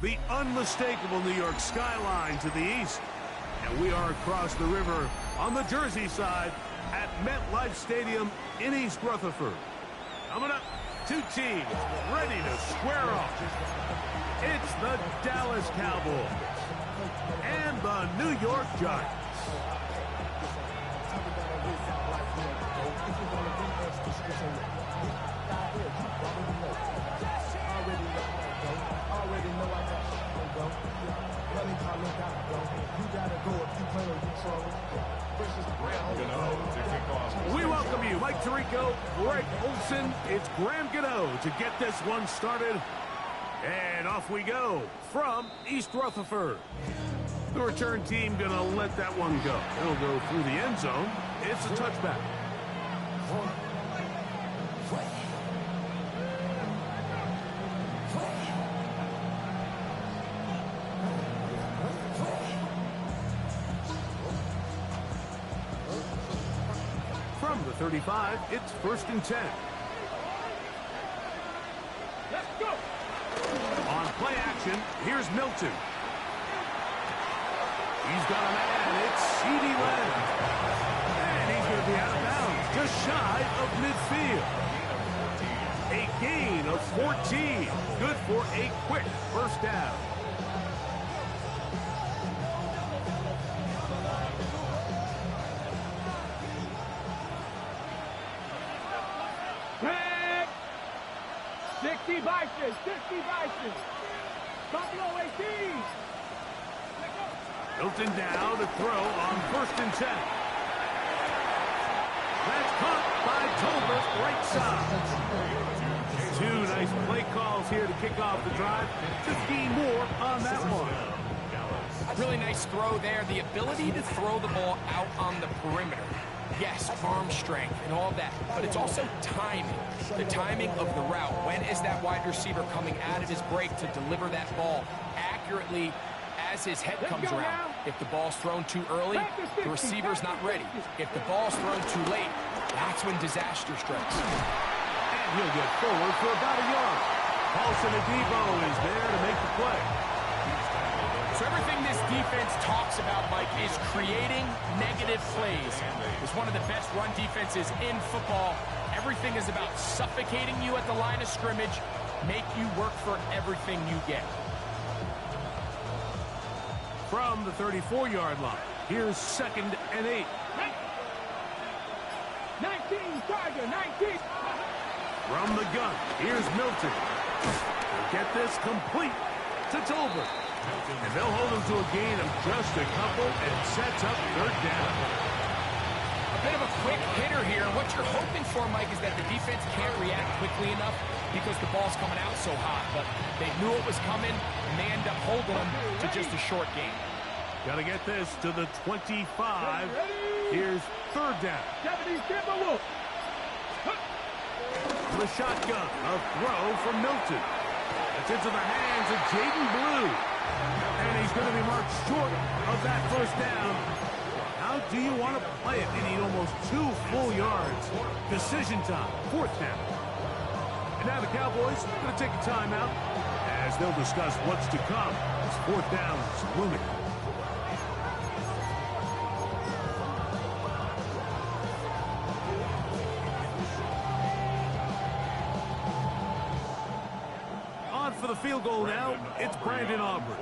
the unmistakable New York skyline to the east. And we are across the river on the Jersey side at MetLife Stadium in East Rutherford. Coming up, two teams ready to square off. It's the Dallas Cowboys and the New York Giants. We welcome you, Mike Tirico, Greg Olson. It's Graham Gano to get this one started. And off we go from East Rutherford. The return team gonna let that one go. It'll go through the end zone. It's a touchback. From the 35, it's 1st and 10. Let's go. On play action, here's Milton. He's got a man, it's C.D. Lamb. And he's going to be out of bounds, just shy of midfield. A gain of 14. Good for a quick first down. Back! 60 Vices, 60 Vices. Buffalo 18. Milton down to throw on 1st and 10. That's caught by Tolbert, right side. Two nice play calls here to kick off the drive. 15 more on that one. Really nice throw there. The ability to throw the ball out on the perimeter. Yes, arm strength and all that, but it's also timing. The timing of the route. When is that wide receiver coming out of his break to deliver that ball accurately as his head comes around? If the ball's thrown too early, the receiver's not ready. If the ball's thrown too late, that's when disaster strikes. And he'll get forward for about a yard. Paulson Adebo is there to make the play. So everything this defense talks about, Mike, is creating negative plays. It's one of the best run defenses in football. Everything is about suffocating you at the line of scrimmage, make you work for everything you get. From the 34-yard line, here's 2nd and 8. 19, Tiger, 19. From the gun, here's Milton. Get this complete to Tolbert. And they'll hold him to a gain of just a couple and sets up 3rd down. A bit of a quick hitter here. What you're hoping for, Mike, is that the defense can't react quickly enough because the ball's coming out so hot. But they knew it was coming, and they end up holding them to just a short gain. Got to get this to the 25. Here's 3rd down. The shotgun, a throw from Milton. It's into the hands of Jaden Blue. And he's going to be marked short of that 1st down. How do you want to play it? They need almost 2 full yards. Decision time, 4th down. And now the Cowboys are going to take a timeout as they'll discuss what's to come as 4th down is looming. For the field goal now, it's Brandon Aubrey.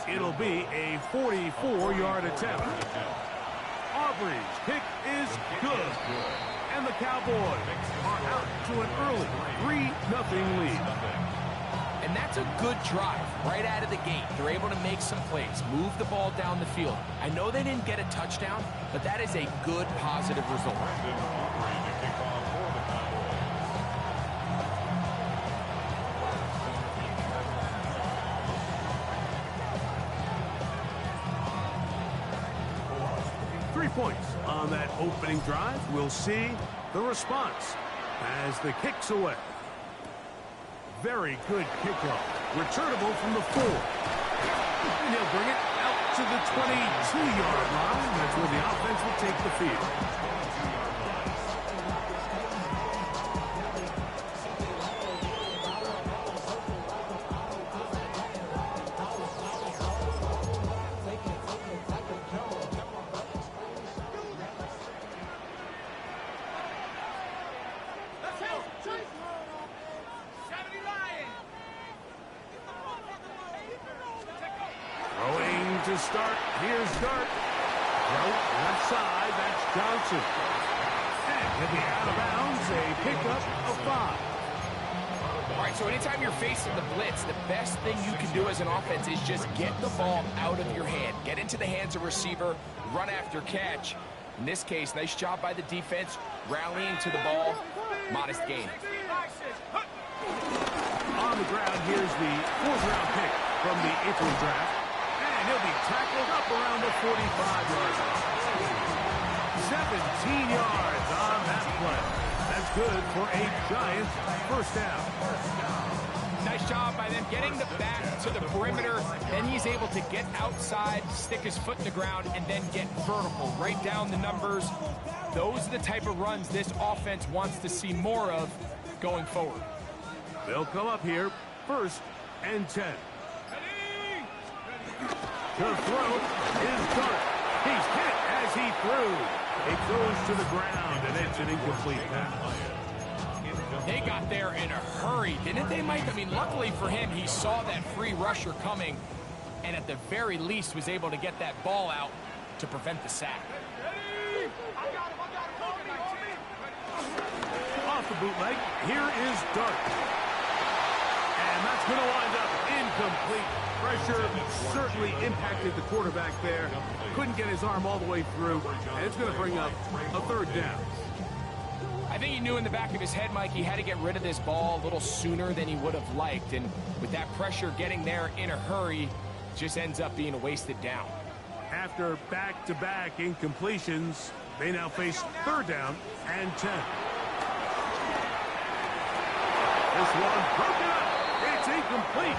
It'll be a 44-yard attempt. Aubrey's kick is good. And the Cowboys are out to an early 3-0 lead. And that's a good drive right out of the gate. They're able to make some plays, move the ball down the field. I know they didn't get a touchdown, but that is a good, positive result. 3 points on that opening drive. We'll see the response as the kick's away. Very good kickoff. Returnable from the 4. And he'll bring it out to the 22-yard line. That's where the offense will take the field. start. Here's Dart. Right, left side, that's Johnson. And he'll be out of bounds, a pickup of 5. All right, so anytime you're facing the blitz, the best thing you can do as an offense is just get the ball out of your hand. Get into the hands of receiver, run after catch. In this case, nice job by the defense, rallying to the ball. Modest gain. On the ground, here's the 4th-round pick from the April draft. And he'll be tackled up around the 45-yard line. 17 yards on that play. That's good for a Giants first down. Nice job by them getting the back to the perimeter. Then he's able to get outside, stick his foot in the ground, and then get vertical. Right down the numbers. Those are the type of runs this offense wants to see more of going forward. They'll come up here, 1st and 10. To throw is Dart. He's hit as he threw. It goes to the ground, and it's an incomplete pass. They got there in a hurry, didn't they, Mike? I mean, luckily for him, he saw that free rusher coming, and at the very least was able to get that ball out to prevent the sack. Off the bootleg, here is Dart. And that's going to wind up incomplete. Pressure certainly impacted the quarterback there. Couldn't get his arm all the way through, and it's going to bring up a 3rd down. I think he knew in the back of his head, Mike, he had to get rid of this ball a little sooner than he would have liked. And with that pressure getting there in a hurry, just ends up being a wasted down. After back-to-back incompletions, they now face 3rd down and 10. This one broken up. It's incomplete.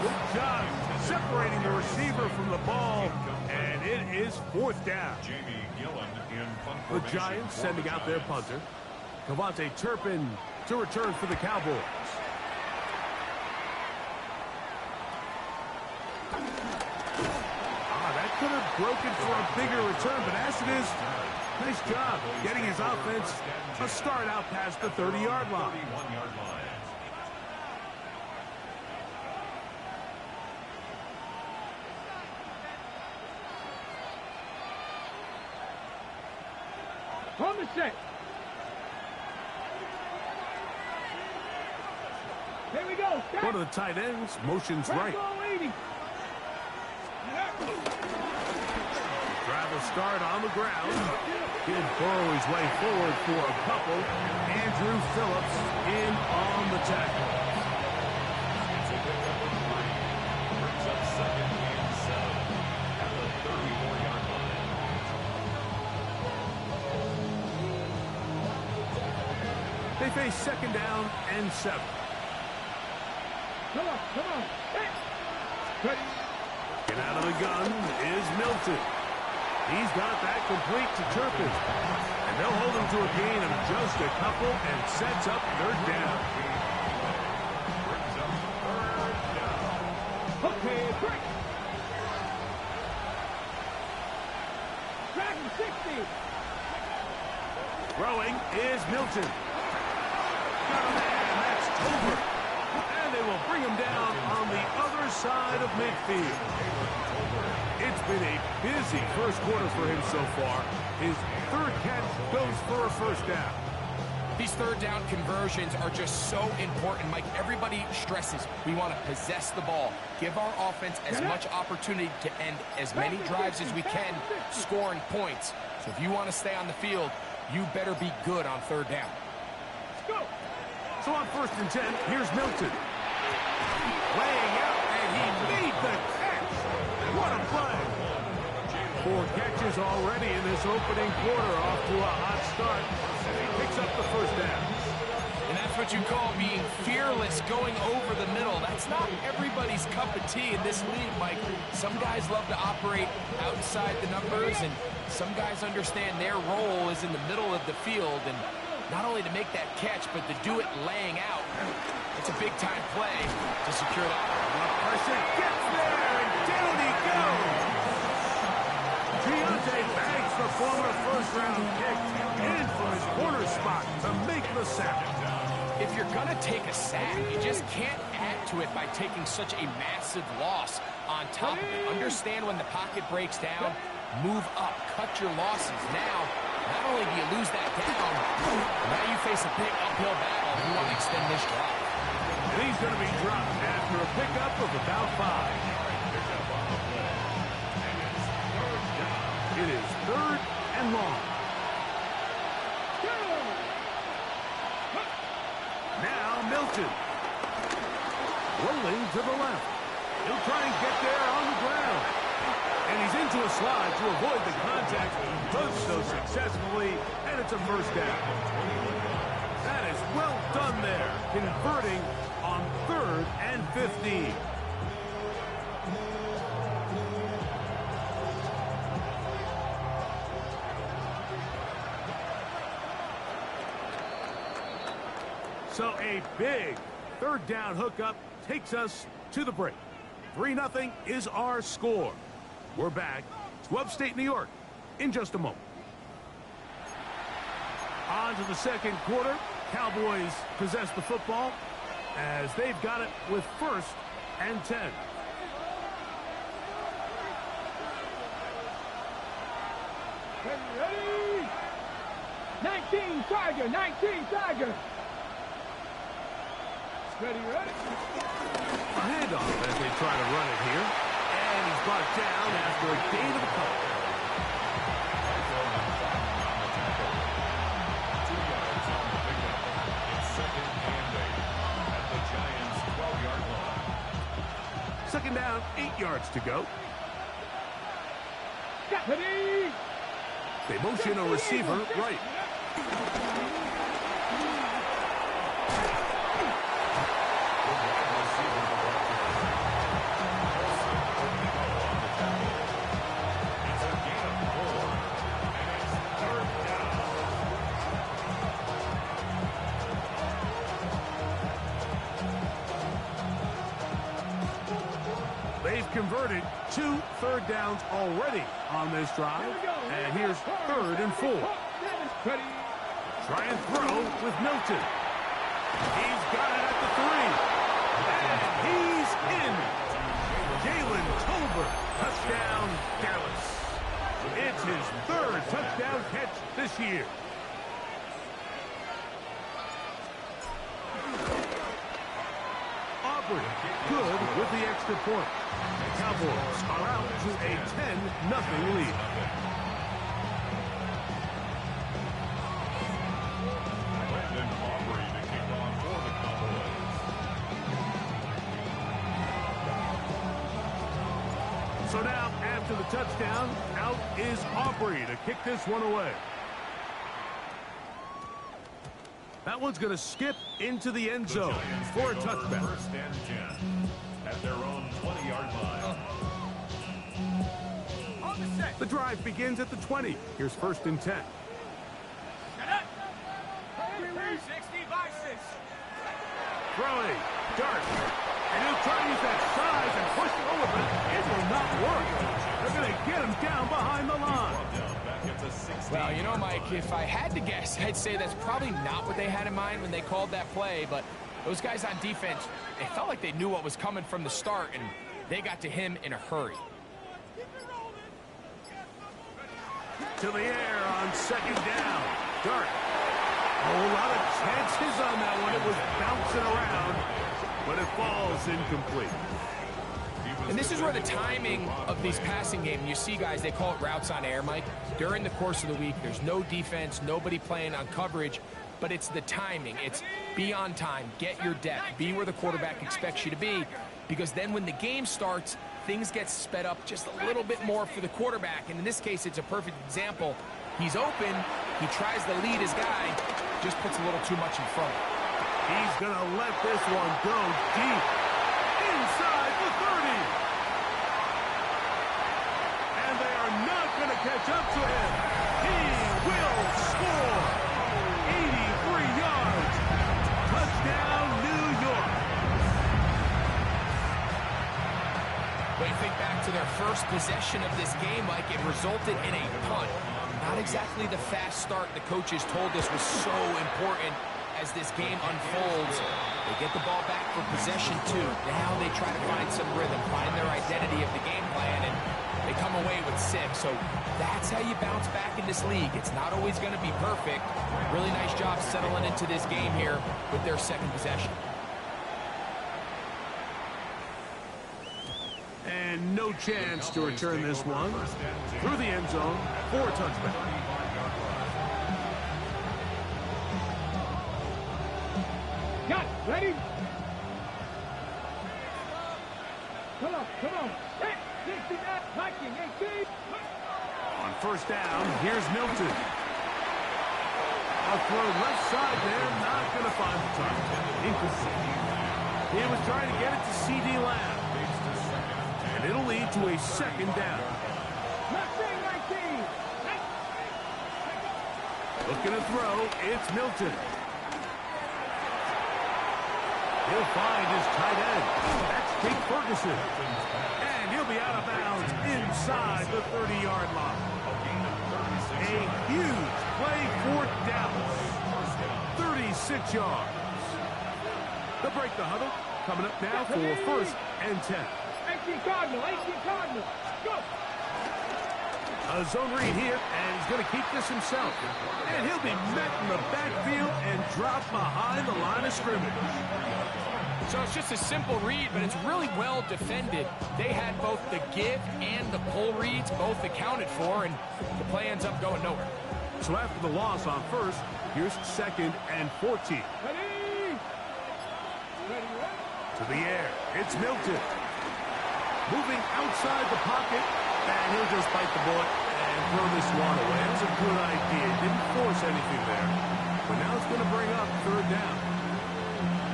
Good job separating the receiver from the ball, and it is 4th down. The Giants sending out their punter. Devontae Turpin to return for the Cowboys. That could have broken for a bigger return, but as it is, nice job getting his offense a start out past the 30-yard line. On the set. Here we go. Stop. One of the tight ends motions right. Travel start on the ground. He'll burrow his way forward for a couple. Andrew Phillips in on the tackle. They face 2nd down and 7. Come on, come on. Hey. Good. Get out of the gun is Milton. He's got that complete to Turpin. And they'll hold him to a gain of just a couple and sets up 3rd down. Okay, break. Dragon 60. Throwing is Milton. Got a man, that's over. And they will bring him down on the other side of midfield. It's been a busy first quarter for him so far. His 3rd catch goes for a 1st down. These 3rd down conversions are just so important, Mike. Everybody stresses we want to possess the ball, give our offense as much opportunity to end as many drives as we can, scoring points. So if you want to stay on the field, you better be good on 3rd down. Go. So on 1st and 10, here's Milton. Laying out, and he made the catch. What a play. 4 catches already in this opening quarter, off to a hot start. And he picks up the 1st down. And that's what you call being fearless, going over the middle. That's not everybody's cup of tea in this league, Mike. Some guys love to operate outside the numbers, and some guys understand their role is in the middle of the field, and not only to make that catch, but to do it laying out. It's a big-time play to secure that. Person gets there, and down he goes. Deontay Banks, the former 1st-round pick, in from his corner spot to make the sack. If you're going to take a sack, you just can't add to it by taking such a massive loss. on top of it. Understand when the pocket breaks down, move up, cut your losses. Now, not only do you lose that down, now you face a big uphill battle if you want to extend this drive. And he's going to be dropped after a pickup of about 5. It is 3rd and long. Now Milton. Rolling to the left. He'll try and get there on the ground. And he's into a slide to avoid the contact. He does so successfully, and it's a first down. That is well done there, converting on 3rd and 15. So a big 3rd down hookup takes us to the break. 3-0 is our score. We're back to upstate New York in just a moment. On to the second quarter. Cowboys possess the football as they've got it with 1st and 10. Ready? 19 Tiger, 19 Tiger. Ready. A handoff as they try to run it here. And he's brought down after a gain of a couple. Second down, 8 yards to go. Ready? They motion a receiver right. They've converted 2 3rd downs already on this drive. And here's 3rd and 4. Try and throw with Milton. He's got it at the 3. And he's in. Jalen Tolbert, touchdown Dallas. It's his 3rd touchdown catch this year. Aubrey, good with the extra point. The Cowboys are out to a 10-0 lead. Aubrey to kick off for the Cowboys. So now, after the touchdown, out is Aubrey to kick this one away. That one's going to skip into the end zone for a touchback. 1st and 10 at their own 20-yard line. The drive begins at the 20. Here's 1st and 10. Throwing, dart, and he'll try to use that size and push forward, but it will not work. They're going to get him down behind the line. Well, you know, Mike, if I had to guess, I'd say that's probably not what they had in mind when they called that play, but those guys on defense, they felt like they knew what was coming from the start, and they got to him in a hurry. To the air on 2nd down. Dart. A whole lot of chances on that one. It was bouncing around, but it falls incomplete. And this is where the timing of these passing games, you see guys, they call it routes on air, Mike. During the course of the week, there's no defense, nobody playing on coverage, but it's the timing. It's be on time, get your depth, be where the quarterback expects you to be, because then when the game starts, things get sped up just a little bit more for the quarterback. And in this case, it's a perfect example. He's open, he tries to lead his guy, just puts a little too much in front. He's going to let this one go deep inside the 30. And they are not going to catch up to him. He will score. 83 yards. Touchdown, New York. When you think back to their first possession of this game, Mike, it resulted in a punt. Not exactly the fast start the coaches told us was so important as this game unfolds. They get the ball back for possession 2. Now they try to find some rhythm, find their identity of the game plan, and they come away with 6. So that's how you bounce back in this league. It's not always going to be perfect. Really nice job settling into this game here with their second possession. And no chance to return this one. Through the end zone for a touchback. Got it. Ready? Come on. Hey, 69, Viking, 18. On first down, here's Milton. A throw left side there, not going to find the target. Incomplete. He was trying to get it to C.D. Lamb. And it'll lead to a second down. 19. Looking to throw, it's Milton. He'll find his tight end. That's Jake Ferguson. And he'll be out of bounds inside the 30-yard line. A huge play for Dallas. 36 yards. They'll break the huddle. Coming up now for first and 10. 18 Cardinal. Go. A zone read here, and he's going to keep this himself. And he'll be met in the backfield and dropped behind the line of scrimmage. So it's just a simple read, but it's really well defended. They had both the give and the pull reads both accounted for, and the play ends up going nowhere. So after the loss on first, here's second and 14. Ready. To the air, it's Milton. Moving outside the pocket, and he'll just bite the bullet and throw this one away. That was a good idea. Didn't force anything there. But now it's going to bring up third down.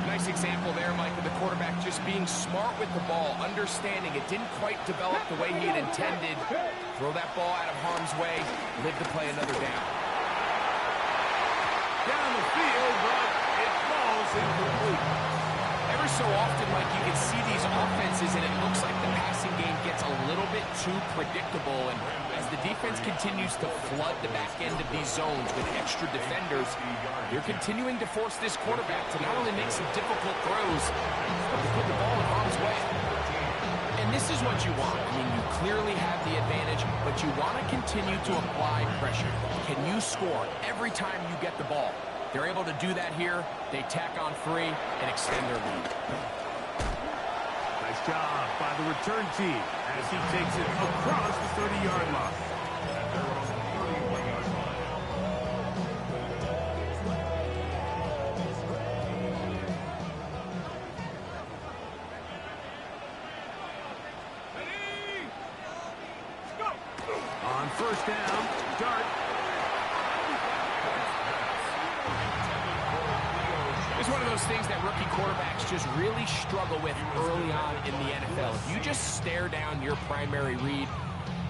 Nice example there, Mike, of the quarterback just being smart with the ball, understanding it didn't quite develop the way he had intended. Throw that ball out of harm's way, live to play another down. Down the field, but it falls incomplete. Every so often, Mike, you can see these offenses, and it looks like the passing game gets a little bit too predictable. And as the defense continues to flood the back end of these zones with extra defenders, you're continuing to force this quarterback to not only make some difficult throws, but to put the ball in harm's way. And this is what you want. I mean, you clearly have the advantage, but you want to continue to apply pressure. Can you score every time you get the ball? They're able to do that here. They tack on 3 and extend their lead. Nice job by the return team as he takes it across the 30-yard line. On first down, Dart. It's one of those things that rookie quarterbacks just really struggle with early on in the NFL. If you just stare down your primary read,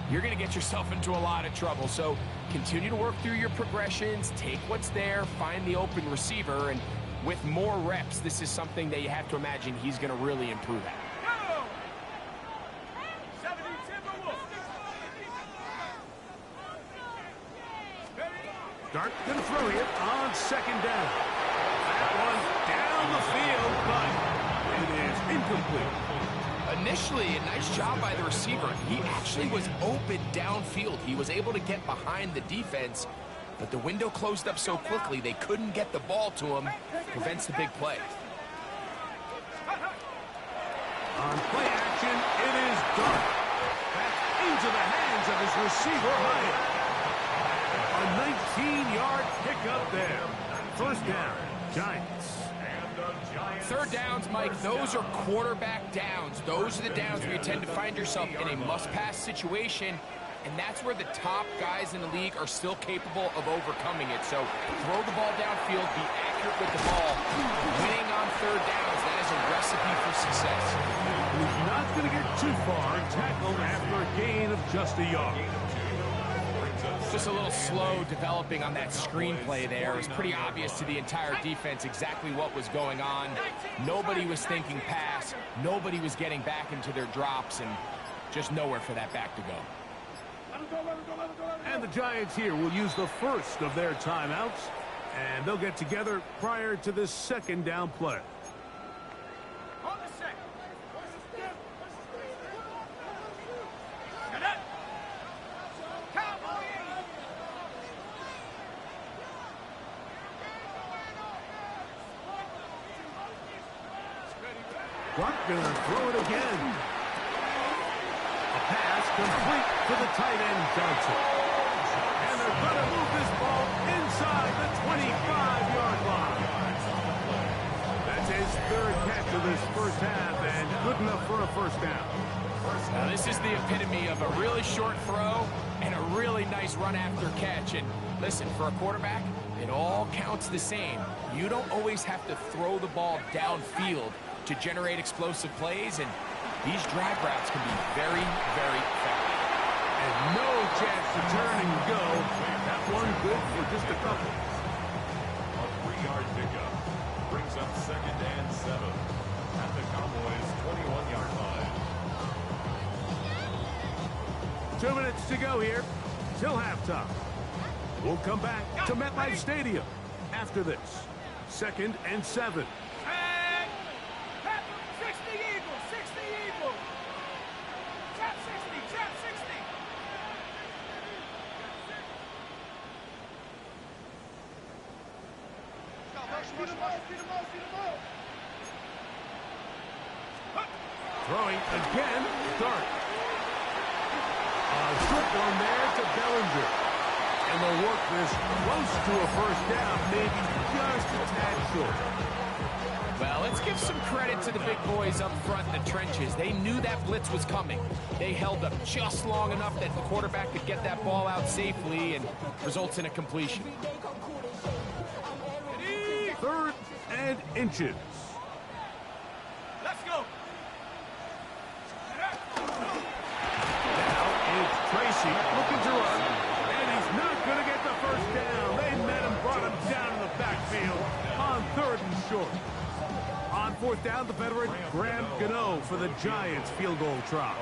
you're going to get yourself into a lot of trouble. So continue to work through your progressions, take what's there, find the open receiver, and with more reps, this is something that you have to imagine he's going to really improve at. Dart going to throw here on second down. That one down the field, but it is incomplete. Initially, a nice job by the receiver. He actually was open downfield. He was able to get behind the defense, but the window closed up so quickly they couldn't get the ball to him. Prevents the big play. On play action, it is Dart. That's into the hands of his receiver, Hyatt. A 19-yard pickup there. First down, Giants. Third downs, Mike, those are quarterback downs. Those are the downs where you tend to find yourself in a must-pass situation, and that's where the top guys in the league are still capable of overcoming it. So throw the ball downfield, be accurate with the ball. Winning on third downs, that is a recipe for success. He's not going to get too far and tackle after a gain of just a yard. Just a little slow developing on that screenplay there. It was pretty obvious to the entire defense exactly what was going on. Nobody was thinking pass. Nobody was getting back into their drops, and just nowhere for that back to go. And the Giants here will use the first of their timeouts. And they'll get together prior to this second down play. On the set. Get up. Cowboy 8. Clark gonna throw it again. A pass complete to the tight end, Johnson. And they're gonna move this ball inside the 25-yard line. That's his third catch of this first half, and good enough for a first down. Now, this is the epitome of a really short throw and a really nice run after catch. And listen, for a quarterback, it all counts the same. You don't always have to throw the ball downfield to generate explosive plays, and these drag routes can be very, very effective. And no chance to turn and go. That one good for just a couple. A 3-yard pickup brings up 2nd and 7 at the Cowboys' 21-yard line. 2 minutes to go here till halftime. We'll come back to MetLife Stadium after this. 2nd and 7. And 60 Eagles, 60 Eagles. Trap 60, trap 60. Throwing again, Dart. A short one there to Bellinger. And they'll work this close to a first down, maybe just a tad short. Well, let's give some credit to the big boys up front in the trenches. They knew that blitz was coming. They held up just long enough that the quarterback could get that ball out safely and results in a completion. 3rd and inches. Let's go. Now it's Tracy looking to run, and he's not going to get the first down. They met him, brought him down in the backfield on 3rd and short. On 4th down, the veteran Graham Gano for the Giants field goal try.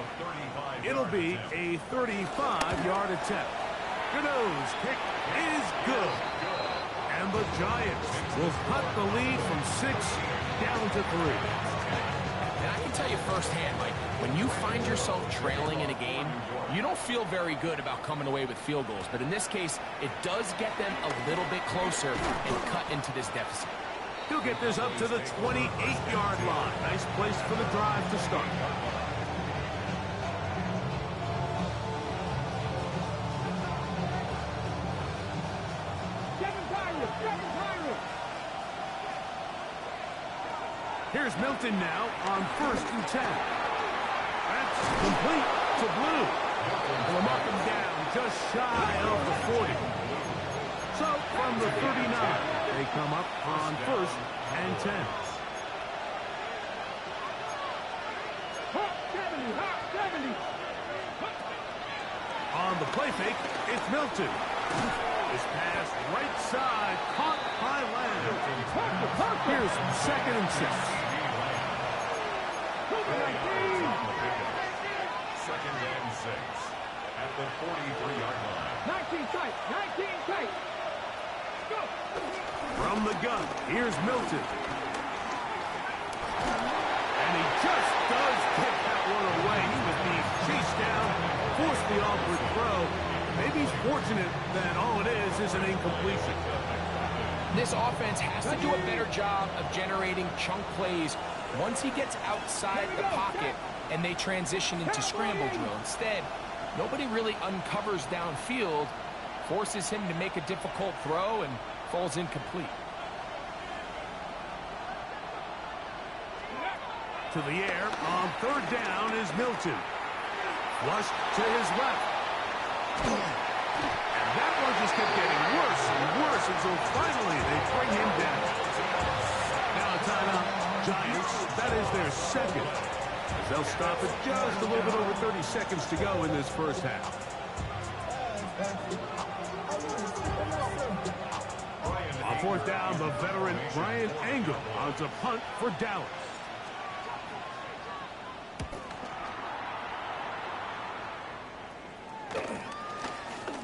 It'll be a 35-yard attempt. Gano's kick is good. And the Giants will cut the lead from 6 down to 3. And I can tell you firsthand, Mike, when you find yourself trailing in a game, you don't feel very good about coming away with field goals. But in this case, it does get them a little bit closer and cut into this deficit. He'll get this up to the 28-yard line. Nice place for the drive to start. Here's Milton now on 1st and 10. That's complete to Blue. We'll mark him down just shy of the 40. So from the 39, they come up on 1st and 10. Hot 70, hot 70. On the play fake, it's Milton. This pass right side, caught by Lamb. Here's 2nd and 6. 2nd and 6 at the 43-yard line. 19 tight, 19 tight. Go. From the gun, here's Milton. And he just does take that one away. He was being chased down, forced the awkward throw. Maybe he's fortunate that all it is an incompletion. This offense has to do a better job of generating chunk plays once he gets outside the pocket and they transition into scramble drill. Instead, nobody really uncovers downfield, forces him to make a difficult throw, and falls incomplete. To the air on 3rd down is Milton. Flushed to his left. And that one just kept getting worse and worse until finally they bring him down. Now a timeout. Giants, that is their 2nd. As they'll stop it just a little bit over 30 seconds to go in this first half. On 4th down, the veteran Brian Engel on to punt for Dallas.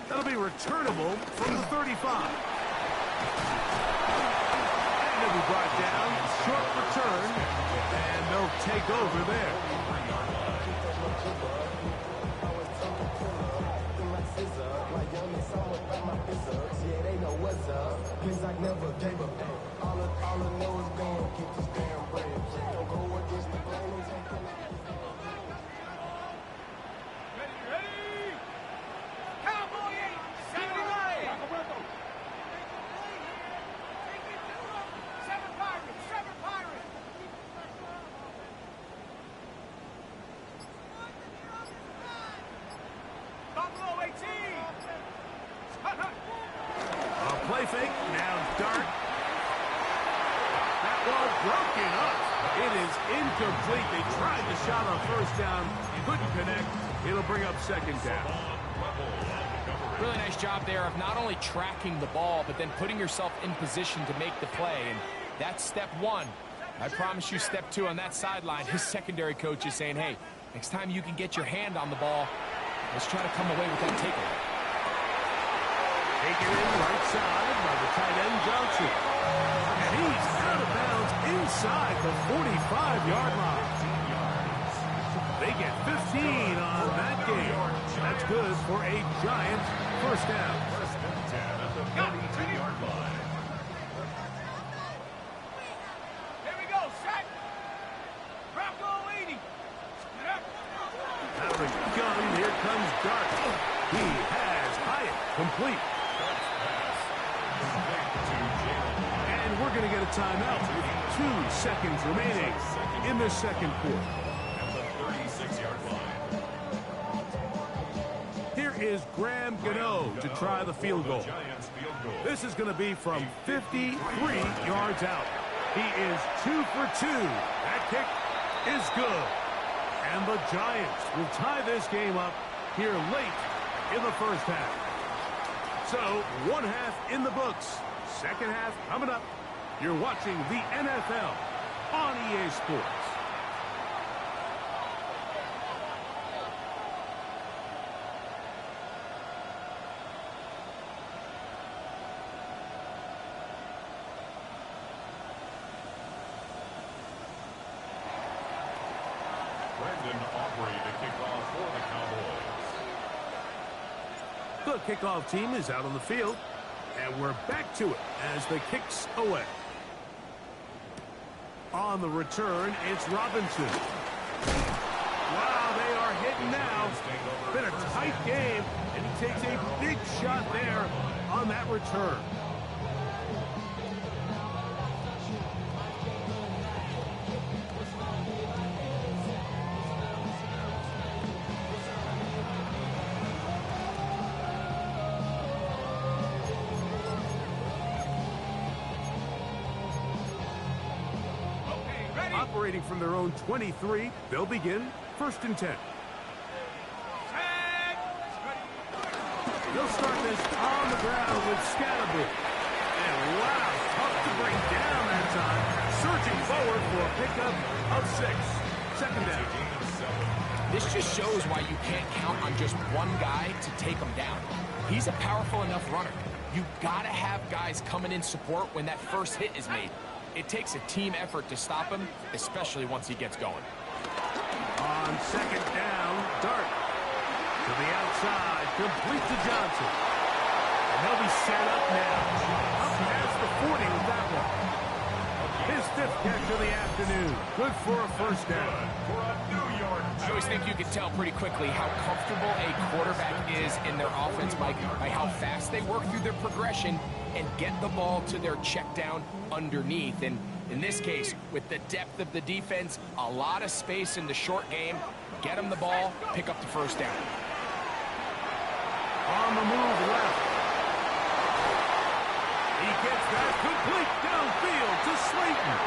That'll be returnable from the 35. short return, and they'll take over there. Ready? Cowboy 79. 7 Pirates, 7 Pirates. Buffalo 18. A play fake, now Dart. That ball broken up. It is incomplete. They tried the shot on first down, couldn't connect. It'll bring up second down. Really nice job there of not only tracking the ball, but then putting yourself in position to make the play. And that's step one. I promise you step two on that sideline. His secondary coach is saying, hey, next time you can get your hand on the ball, let's try to come away with that takeaway. Taken in right side by the tight end Johnson. And he's out of bounds inside the 45-yard line. They get 15 on that game. That's good for a Giants first down. First and 10 at the 32-yard line. Here we go, set. Bronco 80. Out of the gun, here comes Dart. He has Hyatt complete. And we're going to get a timeout with 2 seconds remaining in the second quarter. At the 36-yard line. Here is Graham Gano to try the field goal. Giants field goal. This is going to be from 53 yards out. He is 2 for 2. That kick is good. And the Giants will tie this game up here late in the first half. So, one half in the books. Second half coming up. You're watching the NFL on EA Sports. Brandon Aubrey to kick off for the Cowboys. The kickoff team is out on the field, and we're back to it as the kick's away. On the return, it's Robinson. Wow, they are hitting now. Been a tight game, and he takes a big shot there on that return. Operating from their own 23, they'll begin first and 10. They'll start this on the ground with Scatterby. And wow, tough to bring down that time. Surging forward for a pickup of 6. Second down. This just shows why you can't count on just one guy to take him down. He's a powerful enough runner. You've got to have guys coming in support when that first hit is made. It takes a team effort to stop him, especially once he gets going. On second down, Dart to the outside, complete to Johnson. And he'll be set up now. Up past the 40 with that one. His 5th catch of the afternoon. Good for a first down. For a New York I always think you can tell pretty quickly how comfortable a quarterback is in their offense, Mike, by how fast they work through their progression and get the ball to their check down underneath. And in this case, with the depth of the defense, a lot of space in the short game, get them the ball, pick up the first down. On the move left. He gets that complete downfield to Slayton.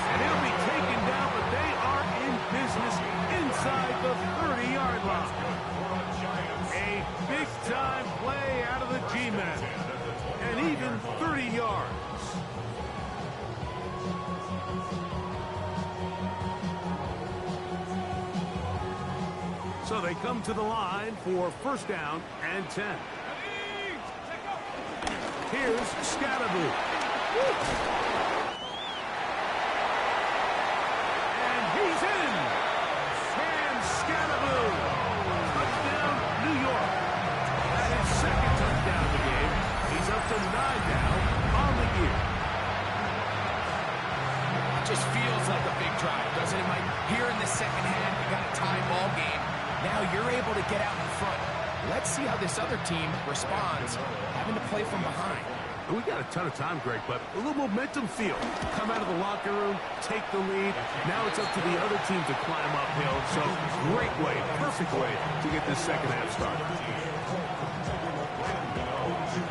And he'll be taken down, but they are in business inside the 30-yard line. A big-time play out of the G-men. And even 30 yards. So they come to the line for first down and 10. Here's Scatterby. down in the game. He's up to 9 now on the year. It just feels like a big drive, doesn't it, Mike? Here in the second half, you got a tie ball game. Now you're able to get out in front. Let's see how this other team responds, having to play from behind. We got a ton of time, Greg, but a little momentum feel. Come out of the locker room, take the lead. Now it's up to the other team to climb uphill. So great way, perfect way to get this second half started.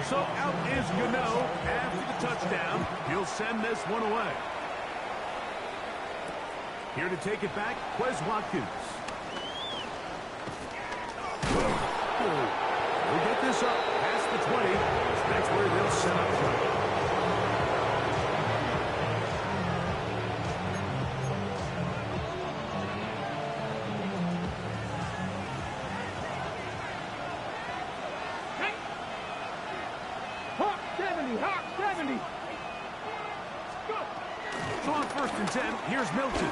So out is Gano after the touchdown. He'll send this one away. Here to take it back, Quez Watkins. We'll get this up past the 20. That's where they'll set up shop. Hawk 70, Hawk 70. Go. So on 1st and 10, here's Milton.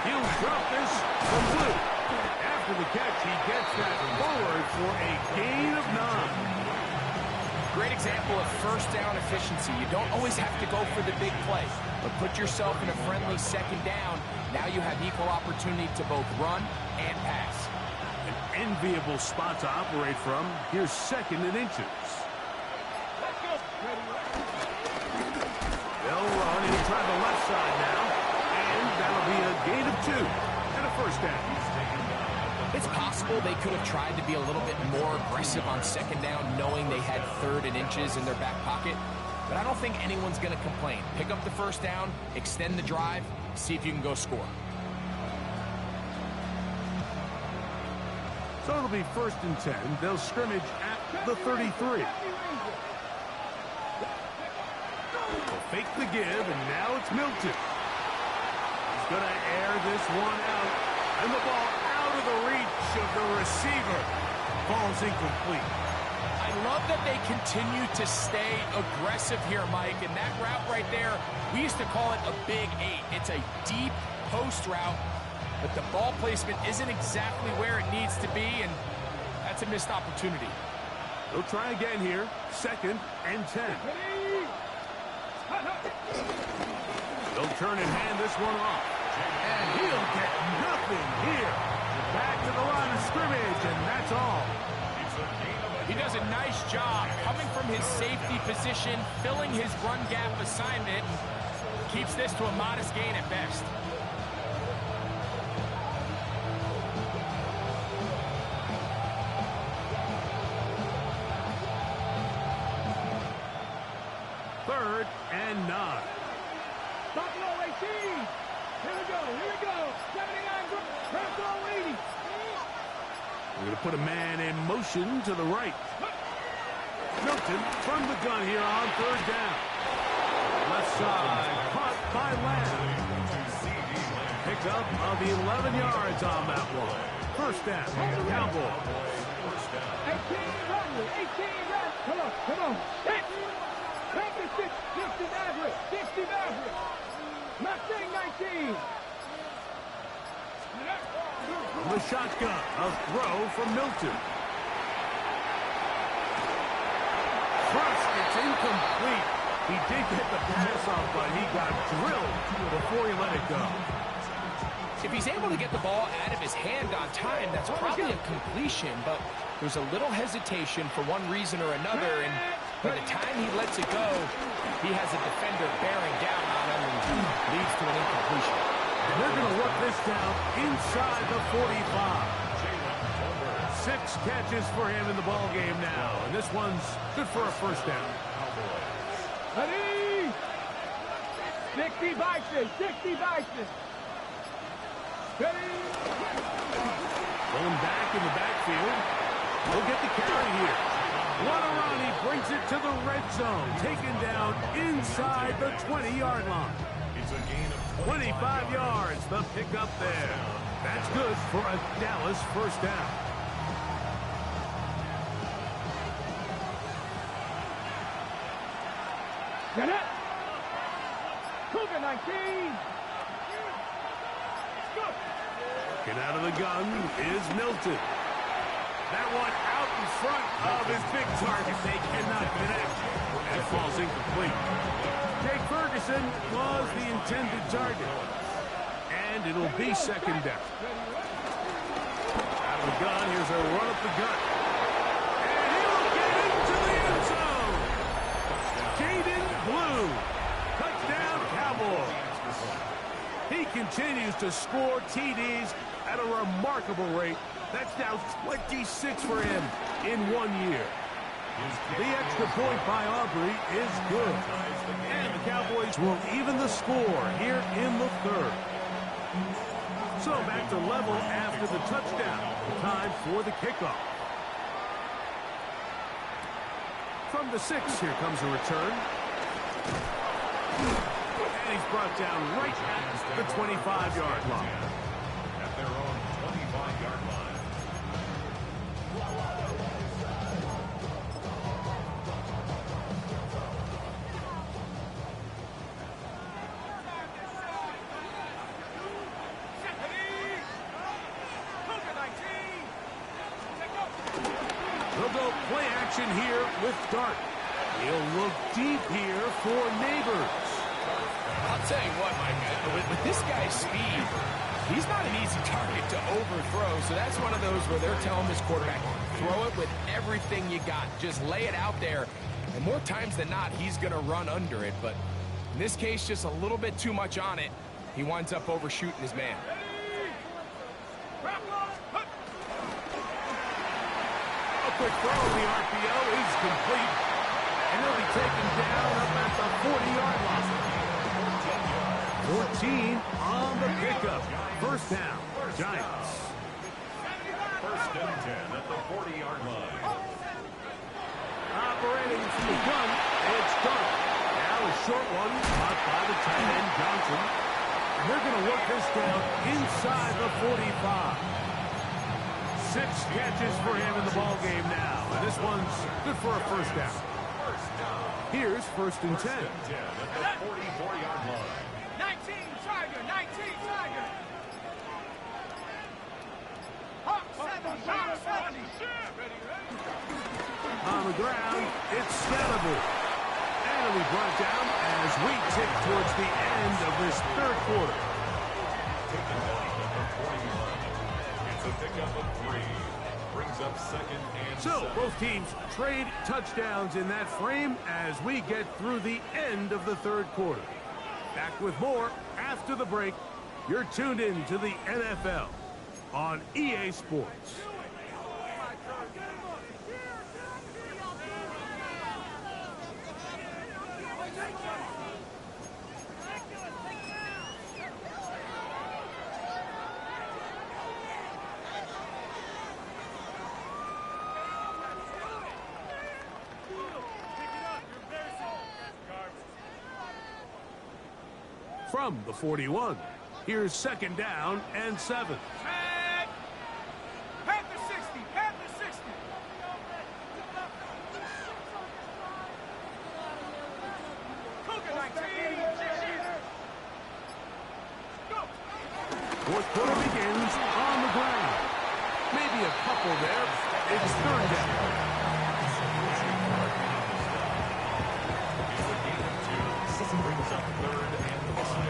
He'll drop this from Blue. After the catch, he gets that forward for a gain of 9. Great example of first down efficiency. You don't always have to go for the big play, but put yourself in a friendly second down. Now you have equal opportunity to both run and pass. An enviable spot to operate from. Here's 2nd and inches. Let's go. They'll run. He'll try the left side now. And that'll be a gain of 2 and a first down. It's possible they could have tried to be a little bit more aggressive on second down, knowing they had 3rd and inches in their back pocket. But I don't think anyone's going to complain. Pick up the first down, extend the drive, see if you can go score. So it'll be 1st and 10. They'll scrimmage at the 33. They'll fake the give, and now it's Milton. He's going to air this one out. And the ball out of the reach of the receiver. Ball's incomplete. I love that they continue to stay aggressive here, Mike. And that route right there, we used to call it a big 8. It's a deep post route, but the ball placement isn't exactly where it needs to be, and that's a missed opportunity. They'll try again here. 2nd and 10. They'll turn and hand this one off. And he'll get nothing here. Back to the line of scrimmage, and that's all. He does a nice job coming from his safety position, filling his run gap assignment, and keeps this to a modest gain at best. Third and 9. Buffalo 18. Here we go. 79, Buffalo 80. We're going to put a man in motion to the right. Milton from the gun here on 3rd down. Left side, caught by Lamb. Pickup of 11 yards on that one. 1st down, Cowboys. 18 run. Come on. 56, 60 Maverick. Mustang 19. The shotgun, a throw from Milton. Thrust, it's incomplete. He did get the pass off, but he got drilled before he let it go. If he's able to get the ball out of his hand on time, that's probably a completion, but there's a little hesitation for one reason or another, and by the time he lets it go, he has a defender bearing down on him and leads to an incompletion. And they're going to work this down inside the 45. 6 catches for him in the ball game now, and this one's good for a 1st down. Ready? 60 Bison. Ready? Going back in the backfield. He'll get the carry here. What a run. He brings it to the red zone. Taken down inside the 20-yard line. It's a gain of 25 yards. The pickup there. That's good for a Dallas 1st down. Get it. Cougar 19. Get out of the gun is Milton. That one out in front of his big target. They cannot connect. That falls incomplete. Jake Ferguson was the intended target. And it'll be second down. Out of the gun, here's a run up the gut. And he'll get into the end zone. Jaden Blue. Touchdown, Cowboys. He continues to score TDs at a remarkable rate. That's now 26 for him in 1 year. The extra point by Aubrey is good. And the Cowboys will even the score here in the third. So back to level after the touchdown. Time for the kickoff. From the 6, here comes a return. And he's brought down right at the 25-yard line. At their own 25-yard line. They'll go play action here with Dart. He'll look deep here for Neighbors. I'll tell you what, Mike, with this guy's speed, he's not an easy target to overthrow, so that's one of those where they're telling this quarterback, throw it with everything you got. Just lay it out there, and more times than not, he's going to run under it, but in this case, just a little bit too much on it. He winds up overshooting his man. A quick throw, the RPO is complete, and he'll be taken down up at the 40-yard line. 14 on the pickup. First down, Giants. First and 10 at the 40-yard line. Operating from the gun, it's Dart. Now a short one, caught by the tight end, Johnson. And they're going to work this down inside the 45. 6 catches for him in the ballgame now. And this one's good for a first down. Here's first and 10. At the 44-yard line. 19 Tiger, 19 Tiger. Hawk 70, Hawk 70. On the ground, it's Scalable. And it'll be brought down as we tick towards the end of this third quarter. Taken down at the 41. It's a pickup of 3. Brings up second and So 7. both teams trade touchdowns in that frame as we get through the end of the third quarter. Back with more after the break. You're tuned in to the NFL on EA Sports. From the 41, here's second down and 7. Panther 60, Panther 60. Cougar 19. Go. Fourth quarter begins on the ground. Maybe a couple there. It's third down. Brings up third and 5.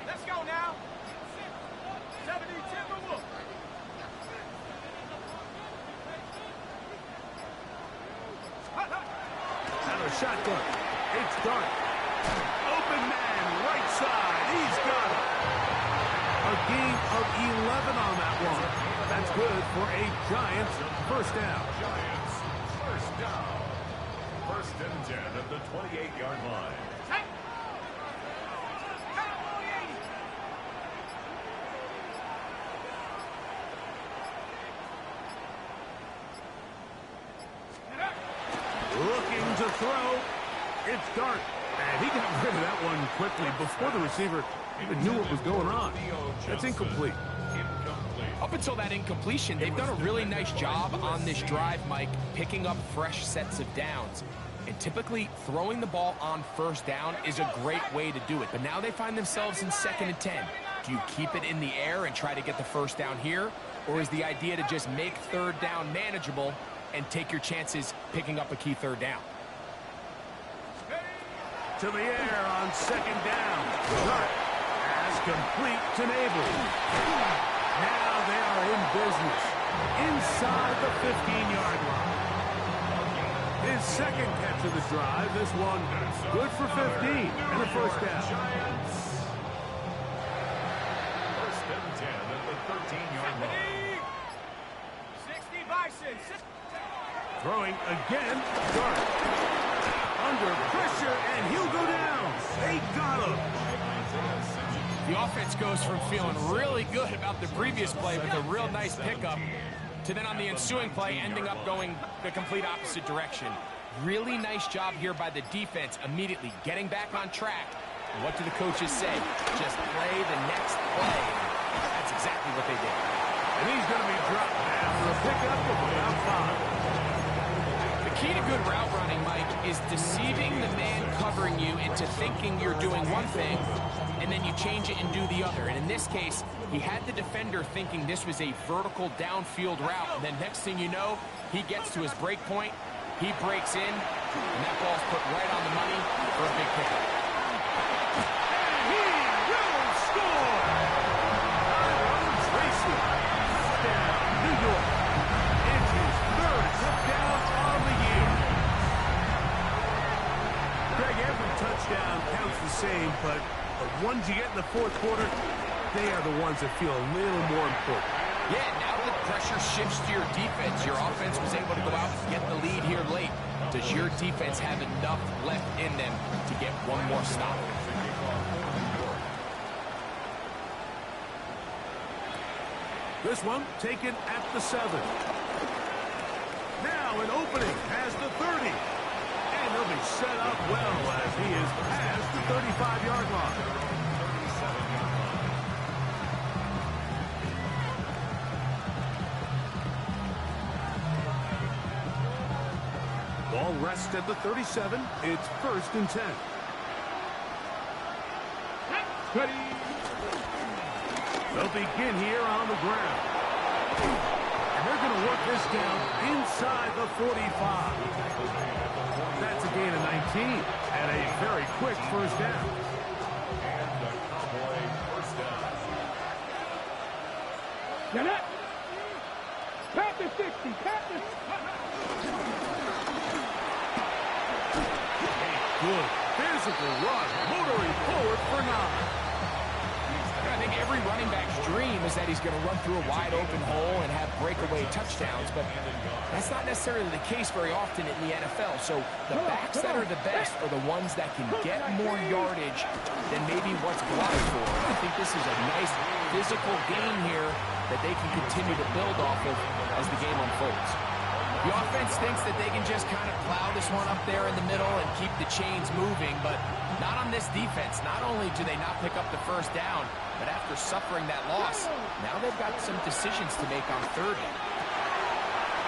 Let's go now. 70 Timberwolf. And a shotgun. It's Dart. Open man, right side. He's got it. A gain of 11 on that one. That's good for a Giants first down. Giants, first down. First and 10 at the 28-yard line. Looking to throw. It's Dart. And he got rid of that one quickly before the receiver even knew what was going on. That's incomplete. Up until that incompletion, they've done a really nice job on this drive, Mike, picking up fresh sets of downs. And typically, throwing the ball on first down is a great way to do it. But now they find themselves in 2nd and 10. Do you keep it in the air and try to get the first down here? Or is the idea to just make 3rd down manageable and take your chances picking up a key 3rd down? To the air on 2nd down. Sharp as complete to Neighbors. Now they are in business inside the 15-yard line. His 2nd catch of the drive. This one good for 15 and a first down. First and 10 at the 13-yard line. 60 Bison. Throwing again. Sharp under pressure, and he'll go down. They got him. The offense goes from feeling really good about the previous play with a real nice pickup to then on the ensuing play ending up going the complete opposite direction. Really nice job here by the defense, immediately getting back on track. And what do the coaches say? Just play the next play. That's exactly what they did. And he's going to be dropped after a pickup of about 5. The key to good route running, Mike, is deceiving the man covering you into thinking you're doing one thing, and then you change it and do the other. And in this case, he had the defender thinking this was a vertical downfield route, and then next thing you know, he gets to his break point, he breaks in, and that ball's put right on the money for a big pickup. He will score! Tracy, touchdown, New York. It's his 3rd touchdown on the year. Greg, every touchdown counts the same, but the ones you get in the 4th quarter, they are the ones that feel a little more important. Yeah, now that pressure shifts to your defense, your offense was able to go out and get the lead here late. Does your defense have enough left in them to get one more stop? This one taken at the 7. Now an opening has the 30. And he'll be set up well as he is past the 35-yard line. Ball rests at the 37. It's 1st and 10. They'll begin here on the ground. And they're going to work this down inside the 45. That's a gain of 19 and a very quick first down. And the Cowboy first down. Get it! Pat the 60! Pat the... Good physical run, motoring forward for 9. I think every running back's dream is that he's going to run through a wide open hole and have breakaway touchdowns, but that's not necessarily the case very often in the NFL. So the backs that are the best are the ones that can get more yardage than maybe what's blocked for. I think this is a nice physical game here that they can continue to build off of as the game unfolds. The offense thinks that they can just kind of plow this one up there in the middle and keep the chains moving, but not on this defense. Not only do they not pick up the first down, but after suffering that loss, now they've got some decisions to make on 3rd.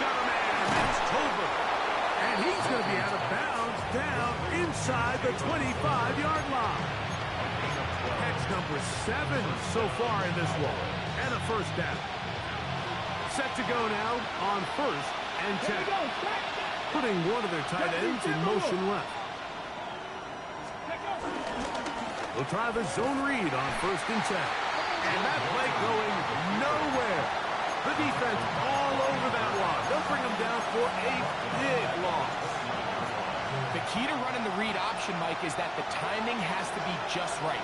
Got a man, and that's Tolbert. And he's going to be out of bounds down inside the 25-yard line. Catch number 7 so far in this one, and a first down. Set to go now on 1st and 10. Putting one of their tight ends in motion left. We'll try the zone read on 1st and 10. And that play going nowhere. The defense all over that one. They'll bring them down for a big loss. The key to running the read option, Mike, is that the timing has to be just right.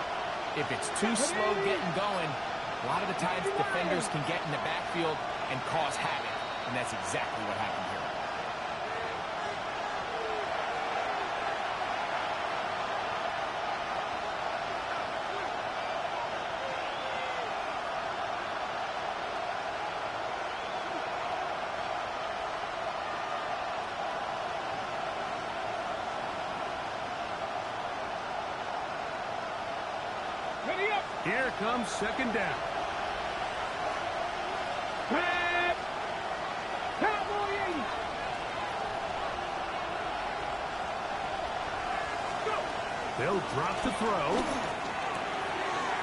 If it's too slow getting going, a lot of the times defenders can get in the backfield and cause havoc. And that's exactly what happened here. Ready up! Here comes 2nd down. Pat! Cowboy 80! Go! They'll drop to throw.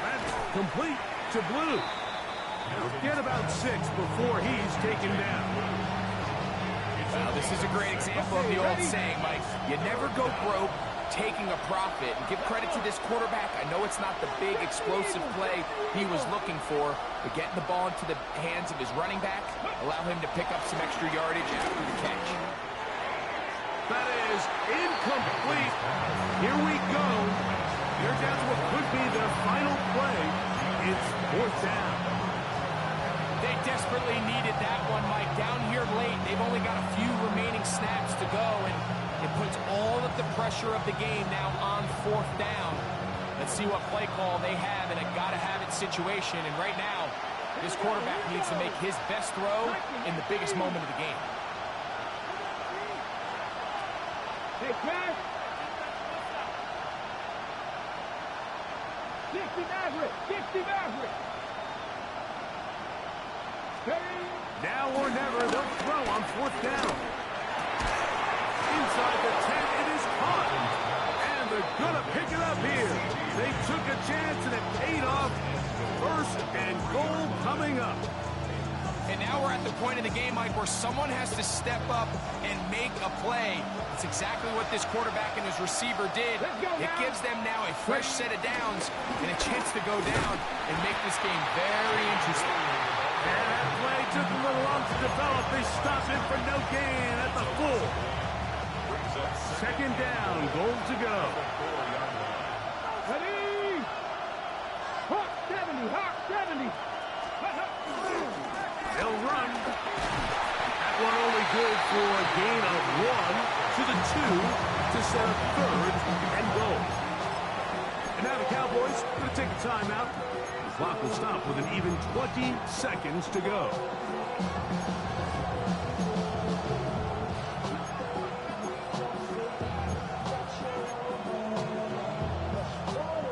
That's complete to Blue. He'll get about 6 before he's taken down. Well, this is a great example of the old saying, Mike. You never go broke taking a profit. And give credit to this quarterback. I know it's not the big explosive play he was looking for, but getting the ball into the hands of his running back, allow him to pick up some extra yardage after the catch. That is incomplete. Here we go. Here down to what could be their final play. It's 4th down. They desperately needed that one, Mike. Down here late, they've only got a few remaining snaps to go, and it puts all of the pressure of the game now on 4th down. Let's see what play call they have in a gotta-have-it situation, and right now, this quarterback needs to make his best throw in the biggest moment of the game. Hey, Pat! 60 Maverick! 60 Maverick! Now or never, they'll throw on 4th down. Inside the 10, it is caught. And they're going to pick it up here. They took a chance and it paid off. 1st and goal coming up. And now we're at the point in the game, Mike, where someone has to step up and make a play. It's exactly what this quarterback and his receiver did. It gives them now a fresh set of downs and a chance to go down and make this game very interesting. And that play took a little long to develop. They stopped him for no gain at the full. 2nd down, goal to go. Ready! Hawk 70! Hawk 70! They'll run. That one only good for a gain of 1 to the 2 to set up 3rd and goal. And now the Cowboys are going to take a timeout. The clock will stop with an even 20 seconds to go.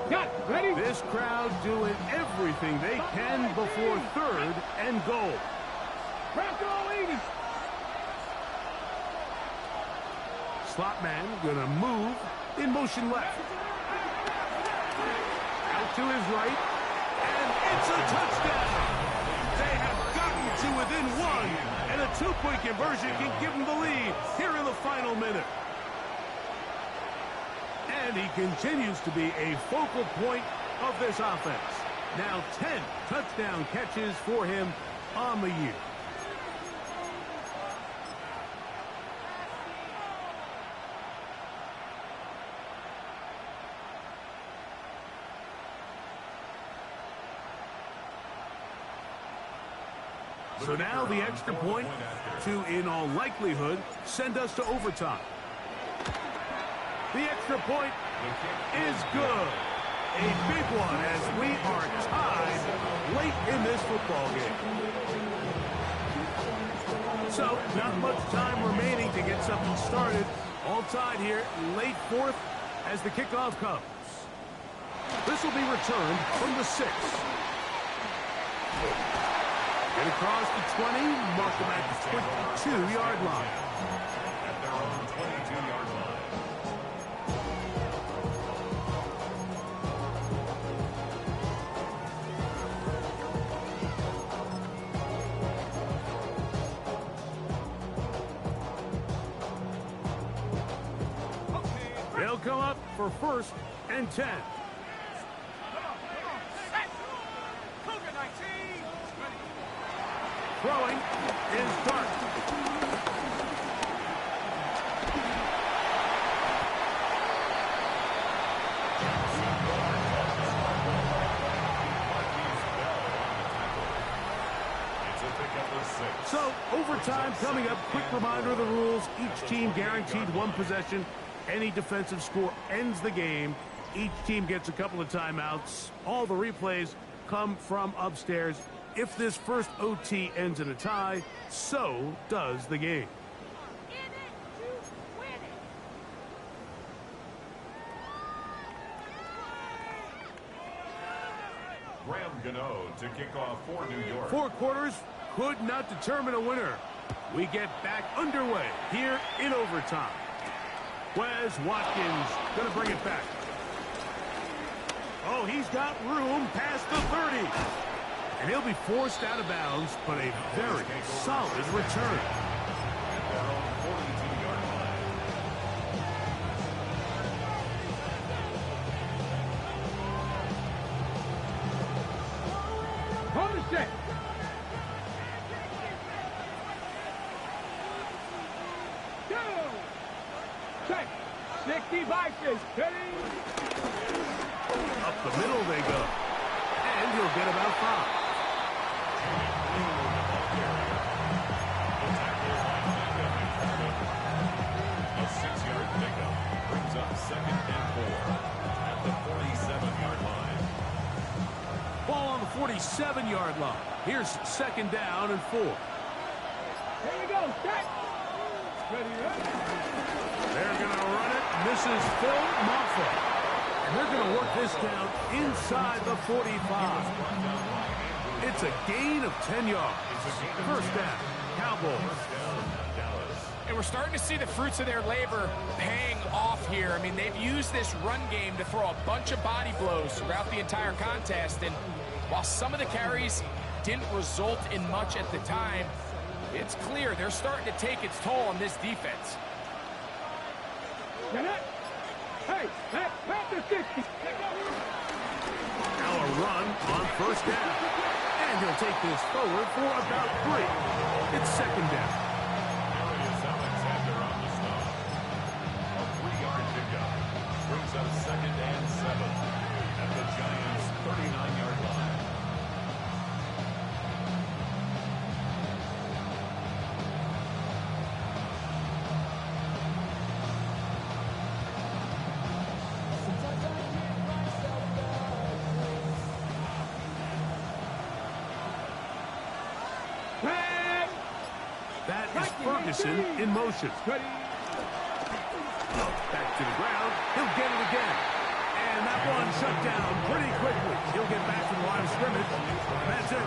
Got it. Ready? This crowd doing everything they can before 3rd and goal. Bronco 80! Slot man gonna move in motion left. Out to his right. And it's a touchdown. They have gotten to within 1. And a 2-point conversion can give them the lead here in the final minute. And he continues to be a focal point of this offense. Now 10 touchdown catches for him on the year. So now the extra point to, in all likelihood, send us to overtime. The extra point is good. A big one as we are tied late in this football game. So, not much time remaining to get something started. All tied here, late 4th as the kickoff comes. This will be returned from the 6. Get across the 20, mark them at the 22-yard line. At their own 22-yard line. They'll come up for 1st and 10. Throwing is Dart. So, overtime coming up. Quick reminder of the rules. Each team guaranteed 1 possession. Any defensive score ends the game. Each team gets a couple of timeouts. All the replays come from upstairs. If this first OT ends in a tie, so does the game. Graham Gano to kick off for New York. 4 quarters, could not determine a winner. We get back underway here in overtime. Wes Watkins going to bring it back. Oh, he's got room past the 30. And he'll be forced out of bounds, but a very solid return. At their own 42-yard line. Hold it set. Go. Check. 65 is ready. Up the middle they go. And he'll get about 5. A 6-yard pickup brings up 2nd and 4 at the 47-yard line. Ball on the 47-yard line. Here's 2nd down and 4. Here we go. Check. Ready, ready. They're going to run it. This is Phil Moffa. And they're going to work this down inside the 45. It's a gain of 10 yards. First down, Cowboys. And we're starting to see the fruits of their labor paying off here. I mean, they've used this run game to throw a bunch of body blows throughout the entire contest. And while some of the carries didn't result in much at the time, it's clear they're starting to take its toll on this defense. Get it. Hey, back the 60. Now a run on first down. And he'll take this forward for about 3. It's 2nd down. Darius Alexander on the stop. A 3-yard pickup brings up 2nd and 7 at the Giants' 39-yard line. That is Ferguson in motion. Ready. Back to the ground. He'll get it again. And that one shut down pretty quickly. He'll get back to the line of scrimmage. That's it.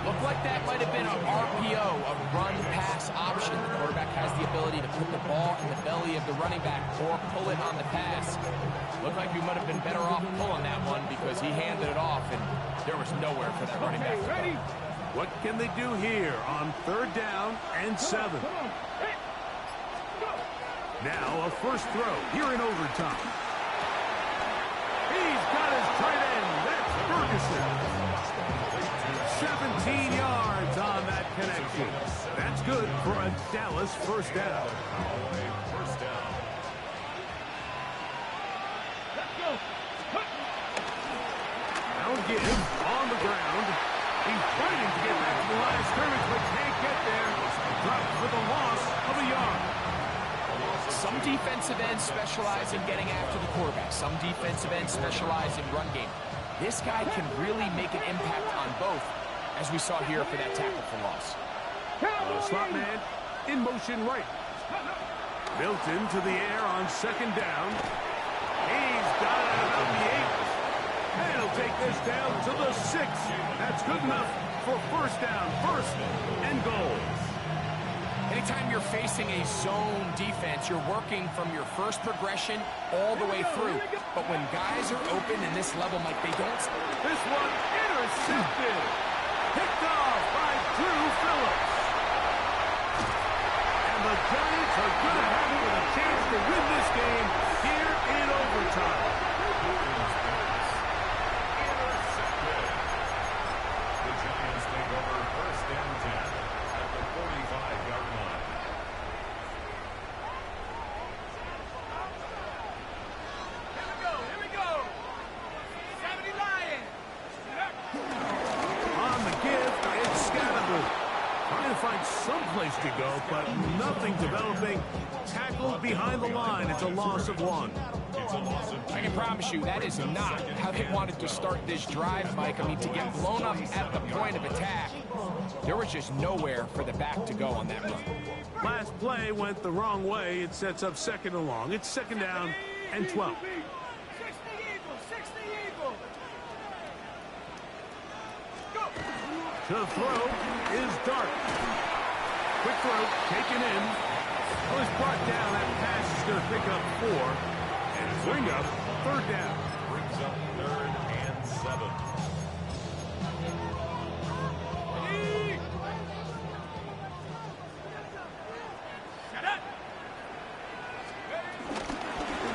Looked like that might have been an RPO, a run-pass option. The quarterback has the ability to put the ball in the belly of the running back or pull it on the pass. Looked like he might have been better off pulling that one because he handed it off, and there was nowhere for that running back to go. Ready. What can they do here on 3rd down and 7? Come on. Hey. Go. Now a first throw here in overtime. He's got his tight end. That's Ferguson. 17 yards on that connection. That's good for a Dallas first down. First down. Let's go. Now give on the ground. He's fighting to get back to the line of scrimmage, but can't get there. Dropped for the loss of a yard. Some defensive ends specialize in getting after the quarterback. Some defensive ends specialize in run game. This guy can really make an impact on both, as we saw here for that tackle for loss. Slot man in motion right. Milton to the air on 2nd down. He's got it at about the 8. And he'll take this down to the 6. That's good enough for first down, 1st and goal. Anytime you're facing a zone defense, you're working from your first progression all the way through. But when guys are open in this level, Mike, they don't. This one intercepted. Picked off by Drew Phillips. And the Giants are going to have a chance to win this game here in overtime. The Giants take over 1st and 10 at the 45-yard line. Here we go. 70 Lions. On the give, it's Scattergood. Trying to find some place to go, but nothing developing. Tackled behind the line. It's a loss of 1. It's a loss of 2. I can promise you that is not how they wanted to start this drive, Mike. I mean, to get blown up at the point of attack, there was just nowhere for the back to go on that run. Last play went the wrong way. It sets up 2nd and long. It's 2nd down and 12. 60 Eagles. To throw is Dart. Quick throw, taken in. Well, it's brought down. That pass is going to pick up 4. And bring up 3rd down. Brings up 3rd and 7.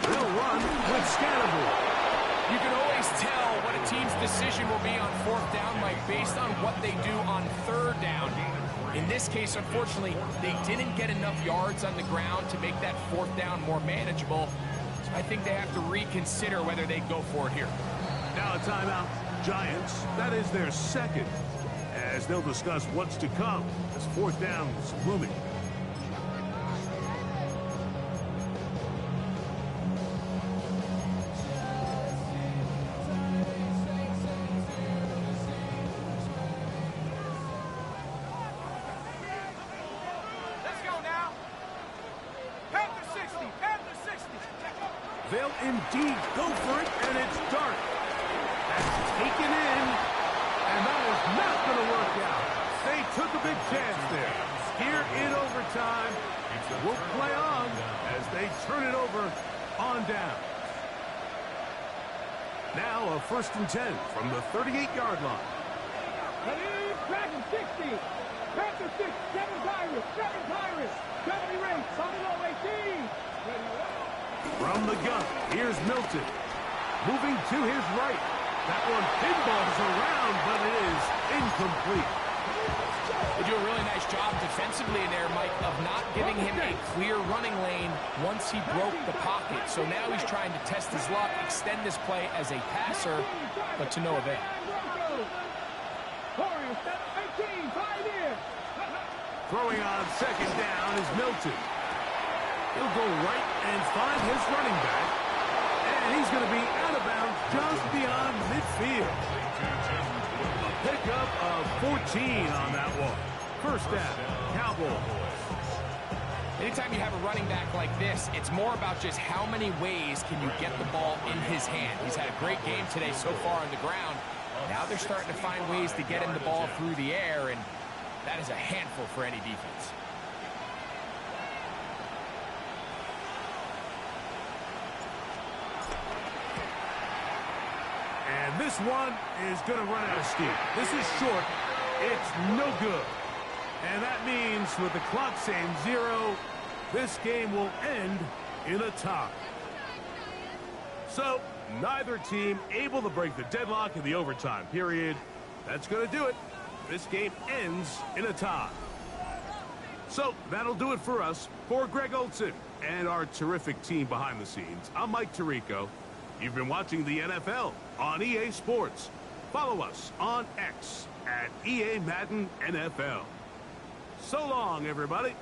They'll run with Scatterboard. You can always tell what a team's decision will be on 4th down, Mike, based on what they do on 3rd down. In this case, unfortunately, they didn't get enough yards on the ground to make that 4th down more manageable. So I think they have to reconsider whether they go for it here. Now a timeout. Giants, that is their 2nd, as they'll discuss what's to come as 4th down is looming. They'll indeed go for it, and it's Dart. That's taken in, and that is not going to work out. They took a big chance there. Here in overtime, we'll play on as they turn it over on down. Now a 1st and 10 from the 38-yard line. Dragon 60. Panther 6. 7 Pirates. 7 Pirates. 70 race. On the low 18. From the gun, here's Milton. Moving to his right. That one pinballs around, but it is incomplete. They do a really nice job defensively there, Mike, of not giving him a clear running lane once he broke the pocket. So now he's trying to test his luck, extend this play as a passer, but to no avail. Throwing on 2nd down is Milton. He'll go right and find his running back. And he's going to be out of bounds just beyond midfield. A pickup of 14 on that one. 1st down, Cowboys. Anytime you have a running back like this, it's more about just how many ways can you get the ball in his hand. He's had a great game today so far on the ground. Now they're starting to find ways to get him the ball through the air, and that is a handful for any defense. And this one is going to run out of steam. This is short. It's no good. And that means with the clock saying 0, this game will end in a tie. So neither team able to break the deadlock in the overtime period. That's going to do it. This game ends in a tie. So that'll do it for us. For Greg Olson and our terrific team behind the scenes, I'm Mike Tirico. You've been watching the NFL on EA Sports. Follow us on X at EA Madden NFL. So long, everybody.